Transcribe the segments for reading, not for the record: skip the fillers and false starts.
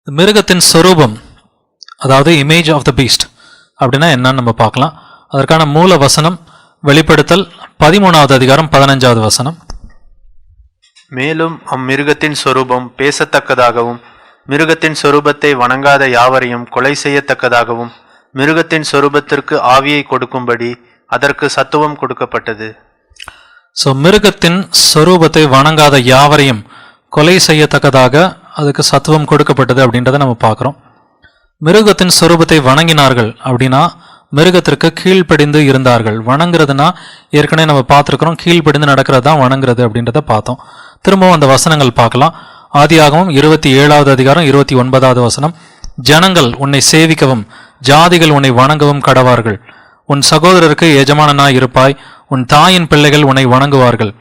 மிருகத்தின் சொரூபம், அதாவது இமேஜ் ஆஃப் த பீஸ்ட் அப்படின்னா என்னன்னு நம்ம பார்க்கலாம். அதற்கான மூல வசனம் வெளிப்படுத்தல் 13வது அதிகாரம் 15வது வசனம். மேலும் அம்மிருகத்தின் சொரூபம் பேசத்தக்கதாகவும் மிருகத்தின் சொரூபத்தை வணங்காத யாவரையும் கொலை செய்யத்தக்கதாகவும் மிருகத்தின் சொரூபத்திற்கு ஆவியை கொடுக்கும்படி அதற்கு சத்துவம் கொடுக்கப்பட்டது. ஸோ மிருகத்தின் சொரூபத்தை வணங்காத யாவரையும் கொலை செய்யத்தக்கதாக அதுக்கு சத்துவம் கொடுக்கப்பட்டது அப்படின்றத நம்ம பார்க்குறோம். மிருகத்தின் சொரூபத்தை வணங்கினார்கள் அப்படின்னா மிருகத்திற்கு கீழ்ப்படிந்து இருந்தார்கள். வணங்குறதுனா ஏற்கனவே நம்ம பார்த்துருக்குறோம், கீழ்ப்படிந்து நடக்கிறது தான் வணங்குறது அப்படின்றத பார்த்தோம். திரும்பவும் அந்த வசனங்கள் பார்க்கலாம். ஆதியாகமம் 27வது அதிகாரம் 29வது வசனம். ஜனங்கள் உன்னை சேவிக்கவும் ஜாதிகள் உன்னை வணங்கவும் கடவார்கள். உன் சகோதரருக்கு எஜமானனாய் இருப்பாய். உன் தாயின் பிள்ளைகள் உன்னை வணங்குவார்கள்.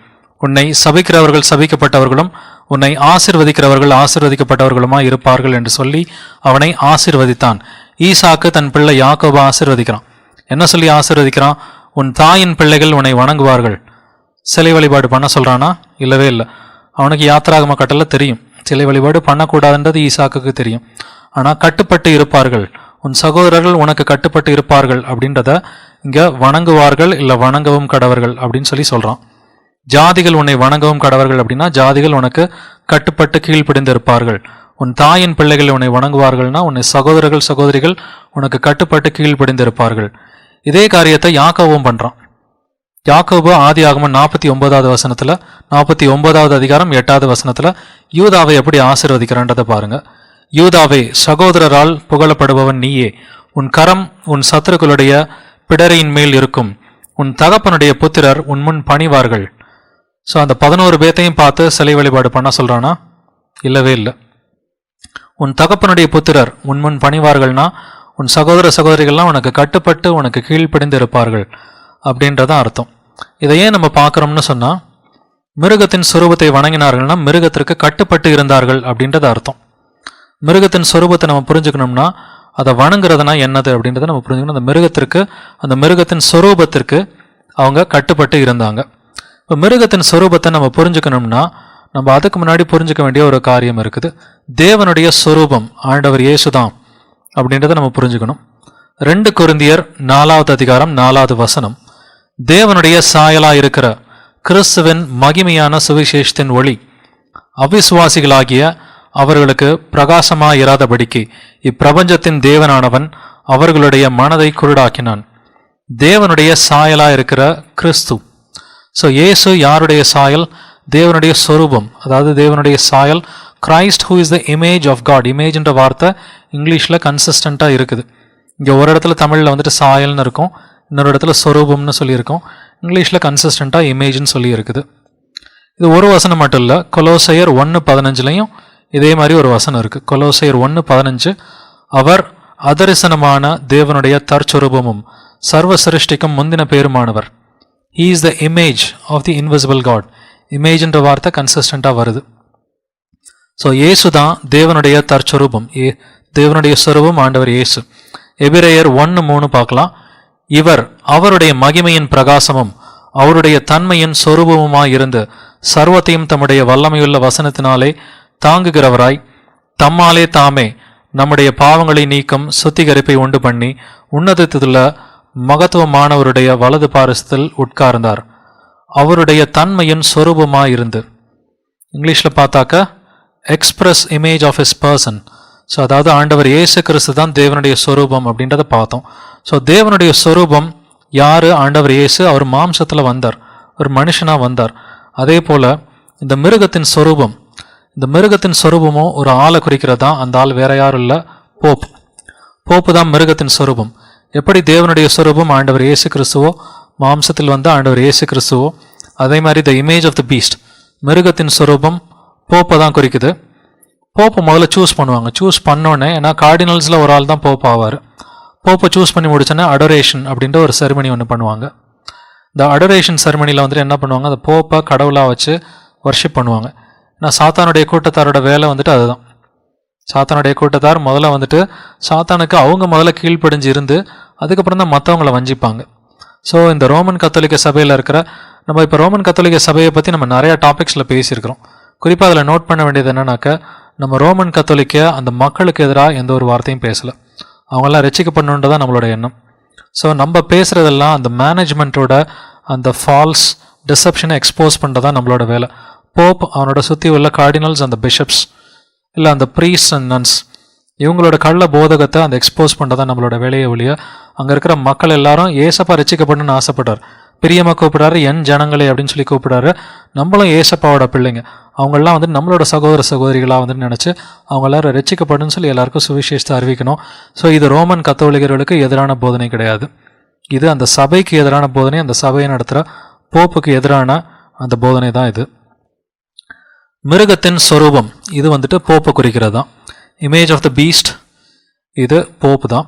உன்னை சபிக்கிறவர்கள் சபிக்கப்பட்டவர்களும் உன்னை ஆசிர்வதிக்கிறவர்கள் ஆசிர்வதிக்கப்பட்டவர்களுமாய் இருப்பார்கள் என்று சொல்லி அவனை ஆசிர்வதித்தான். ஈசாக்கு தன் பிள்ளை யாக்கோபை ஆசிர்வதிக்கிறான். என்ன சொல்லி ஆசிர்வதிக்கிறான்? உன் தாயின் பிள்ளைகள் உன்னை வணங்குவார்கள். சிலை வழிபாடு பண்ண சொல்றானா? இல்லவே இல்லை. அவனுக்கு யாத்திராகம கட்டளை தெரியும், சிலை வழிபாடு பண்ணக்கூடாதுன்றது ஈசாக்குக்கு தெரியும். ஆனால் கட்டுப்பட்டு இருப்பார்கள், உன் சகோதரர்கள் உனக்கு கட்டுப்பட்டு இருப்பார்கள் அப்படின்றத இங்க வணங்குவார்கள் இல்லை வணங்கவும் கடவர்கள் அப்படின்னு சொல்லி சொல்றான். ஜாதிகள் உன்னை வணங்கவும் கடவர்கள் அப்படின்னா ஜாதிகள் உனக்கு கட்டுப்பட்டு கீழ்ப்படிந்து இருப்பார்கள். உன் தாயின் பிள்ளைகள் உன்னை வணங்குவார்கள்னா உன்னை சகோதரர்கள் சகோதரிகள் உனக்கு கட்டுப்பட்டு கீழ்ப்படிந்து இருப்பார்கள். இதே காரியத்தை யாக்கோபும் பண்றான். யாக்கோபு ஆதியாகமம் 49வது வசனத்துல 49வது அதிகாரம் 8வது வசனத்துல யூதாவை எப்படி ஆசீர்வதிக்கிறான்றதை பாருங்க. யூதாவே, சகோதரரால் புகழப்படுபவன் நீயே. உன் கரம் உன் சத்துருக்களுடைய பிடரையின் மேல் இருக்கும். உன் தகப்பனுடைய புத்திரர் உன் முன் பணிவார்கள். ஸோ அந்த 11 பேத்தையும் பார்த்து சிலை வழிபாடு பண்ண சொல்றானா? இல்லவே இல்லை. உன் தகப்பனுடைய புத்திரர் உன் முன் பணிவார்கள்னா உன் சகோதர சகோதரிகள்லாம் உனக்கு கட்டுப்பட்டு உனக்கு கீழ்ப்படிந்து இருப்பார்கள் அப்படின்றதான் அர்த்தம். இதை ஏன் நம்ம பார்க்குறோம்னு சொன்னால், மிருகத்தின் சொரூபத்தை வணங்கினார்கள்னா மிருகத்திற்கு கட்டுப்பட்டு இருந்தார்கள் அப்படின்றது அர்த்தம். மிருகத்தின் சொரூபத்தை நம்ம புரிஞ்சுக்கணும்னா அதை வணங்குறதுனா என்னது அப்படின்றத நம்ம புரிஞ்சுக்கணும். அந்த மிருகத்திற்கு, அந்த மிருகத்தின் சொரூபத்திற்கு அவங்க கட்டுப்பட்டு இருந்தாங்க. இப்போ மிருகத்தின் சொரூபத்தை நம்ம புரிஞ்சுக்கணும்னா நம்ம அதுக்கு முன்னாடி புரிஞ்சுக்க வேண்டிய ஒரு காரியம் இருக்குது. தேவனுடைய சொரூபம் ஆண்டவர் இயேசுதான் அப்படின்றத நம்ம புரிஞ்சுக்கணும். 2 கொரிந்தியர் 4வது அதிகாரம் 4வது வசனம். தேவனுடைய சாயலா இருக்கிற கிறிஸ்துவின் மகிமையான சுவிசேஷத்தின் ஒளி அவிசுவாசிகளாகிய அவர்களுக்கு பிரகாசமாயிராதபடிக்கு இப்பிரபஞ்சத்தின் தேவனானவன் அவர்களுடைய மனதை குருடாக்கினான். தேவனுடைய சாயலா இருக்கிற கிறிஸ்து. ஸோ இயேசு யாருடைய சாயல்? தேவனுடைய சொரூபம், அதாவது தேவனுடைய சாயல். Christ who is the image of God. இமேஜ்ன்ற வார்த்தை இங்கிலீஷில் கன்சிஸ்டண்ட்டாக இருக்குது. இங்கே ஒரு இடத்துல தமிழில் வந்துட்டு சாயல்னு இருக்கும், இன்னொரு இடத்துல சொரூபம்னு சொல்லியிருக்கோம். இங்கிலீஷில் கன்சிஸ்டண்ட்டாக இமேஜ்னு சொல்லி இருக்குது. இது ஒரு வசனம் மட்டும் இல்லை, கொலோசையர் 1:15 இதே மாதிரி ஒரு வசனம் இருக்குது. கொலோசையர் 1:15 அவர் அதரிசனமான தேவனுடைய தற்சொரூபமும் சர்வ சிருஷ்டிக்கும் முந்தின பேருமானவர். He is the image of the invisible God. இமேஜ்ன்ற வார்த்தை கன்சிஸ்டண்ட்டாக வருது. ஸோ இயேசு தான் தேவனுடைய தற்சொரூபம், தேவனுடைய சொரூபம் ஆண்டவர் இயேசு. எபிரேயர் 1:3 பார்க்கலாம். இவர் அவருடைய மகிமையின் பிரகாசமும் அவருடைய தன்மையின் சொரூபமுமாய் இருந்து சர்வத்தையும் தம்முடைய வல்லமையுள்ள வசனத்தினாலே தாங்குகிறவராய் தம்மாலே தாமே நம்முடைய பாவங்களை நீக்கும் சுத்திகரிப்பை உண்டு பண்ணி உன்னதத்திலுள்ள மகத்துவமானவருடைய வலது பாரிசத்தில் உட்கார்ந்தார். அவருடைய தன்மையின் சொரூபமாயிருந்து, இங்கிலீஷில் பார்த்தாக்க express image of his person. So அதாவது ஆண்டவர் இயேசு கிறிஸ்து தான் தேவனுடைய சொரூபம் அப்படின்றத பார்த்தோம். ஸோ தேவனுடைய சொரூபம் யாரு? ஆண்டவர் இயேசு. அவர் மாம்சத்தில் வந்தார், ஒரு மனுஷனாக வந்தார். அதே போல் இந்த மிருகத்தின் சொரூபம், இந்த மிருகத்தின் சொரூபமும் ஒரு ஆளை குறிக்கிறதா. அந்த ஆள் வேற யாரும் இல்லை, போப். போப்பு தான் மிருகத்தின் சொரூபம். எப்படி தேவனுடைய சொரூபம் ஆண்டவர் இயேசு கிறிஸ்துவோ, மாம்சத்தில் வந்து ஆண்டவர் இயேசு கிறிஸ்துவோ, அதே மாதிரி the image of the beast மிருகத்தின் சொரூபம் போப்பை தான் குறிக்குது. போப்பை முதல்ல சூஸ் பண்ணுவாங்க. சூஸ் பண்ணோன்னே, ஏன்னா கார்டினல்ஸில் ஒரு ஆள் தான் போப் ஆவார். போப்பை சூஸ் பண்ணி முடிச்சோன்னே அடோரேஷன் அப்படின்ற ஒரு செரிமனி ஒன்று பண்ணுவாங்க. இந்த அடோரேஷன் செரிமனியில் வந்துட்டு என்ன பண்ணுவாங்க, அந்த போப்பை கடவுளாக வச்சு வர்ஷிப் பண்ணுவாங்க. ஏன்னா சாத்தானுடைய கூட்டத்தாரோட வேலை வந்துட்டு அதுதான். சாத்தானுடைய கூட்டத்தார் முதல்ல வந்துட்டு சாத்தானுக்கு அவங்க முதல்ல கீழ்ப்படிஞ்சு இருந்து அதுக்கப்புறம் தான் மற்றவங்களை வஞ்சிப்பாங்க. ஸோ இந்த ரோமன் கத்தோலிக்க சபையில் இருக்கிற, நம்ம இப்போ ரோமன் கத்தோலிக்க சபையை பற்றி நம்ம நிறையா டாபிக்ஸில் பேசியிருக்கிறோம். குறிப்பாக அதில் நோட் பண்ண வேண்டியது என்னன்னாக்க, நம்ம ரோமன் கத்தோலிக்க அந்த மக்களுக்கு எதிராக எந்த ஒரு வார்த்தையும் பேசலை. அவங்கெல்லாம் ரட்சிக்கப்படணுன்றது தான் நம்மளோட எண்ணம். ஸோ நம்ம பேசுகிறதெல்லாம் அந்த மேனேஜ்மெண்ட்டோட அந்த ஃபால்ஸ் டிசப்ஷனை எக்ஸ்போஸ் பண்ணுறது தான் நம்மளோட வேலை. போப் அவனோட சுற்றி உள்ள கார்டினல்ஸ், அந்த பிஷப்ஸ் இல்லை அந்த ப்ரீஸ் அண்ட் நன்ஸ், இவங்களோட கள்ள போதகத்தை அந்த எக்ஸ்போஸ் பண்ணுறதான் நம்மளோட வேலையை ஒழிய அங்கே இருக்கிற மக்கள் எல்லாரும் ஏசப்பா ரசிக்கப்படணும்னு ஆசைப்பட்டார். பிரியமாக கூப்பிடாரு, என் ஜனங்களே அப்படின்னு சொல்லி கூப்பிடாரு. நம்மளும் ஏசப்பாவோட பிள்ளைங்க, அவங்கெல்லாம் வந்து நம்மளோட சகோதர சகோதரிகளாக வந்து நினச்சி அவங்க எல்லாரும் ரசிக்கப்படணும்னு சொல்லி எல்லாருக்கும் சுவிசேஷத்தை அறிவிக்கணும். ஸோ இது ரோமன் கத்தோலிகர்களுக்கு எதிரான போதனை கிடையாது. இது அந்த சபைக்கு எதிரான போதனை, அந்த சபையை நடத்துகிற போப்புக்கு எதிரான அந்த போதனை தான் இது. மிருகத்தின் சொரூபம் இது வந்துட்டு போப்பை குறிக்கிறது தான். இமேஜ் ஆஃப் த பீஸ்ட் இது போப்பு தான்.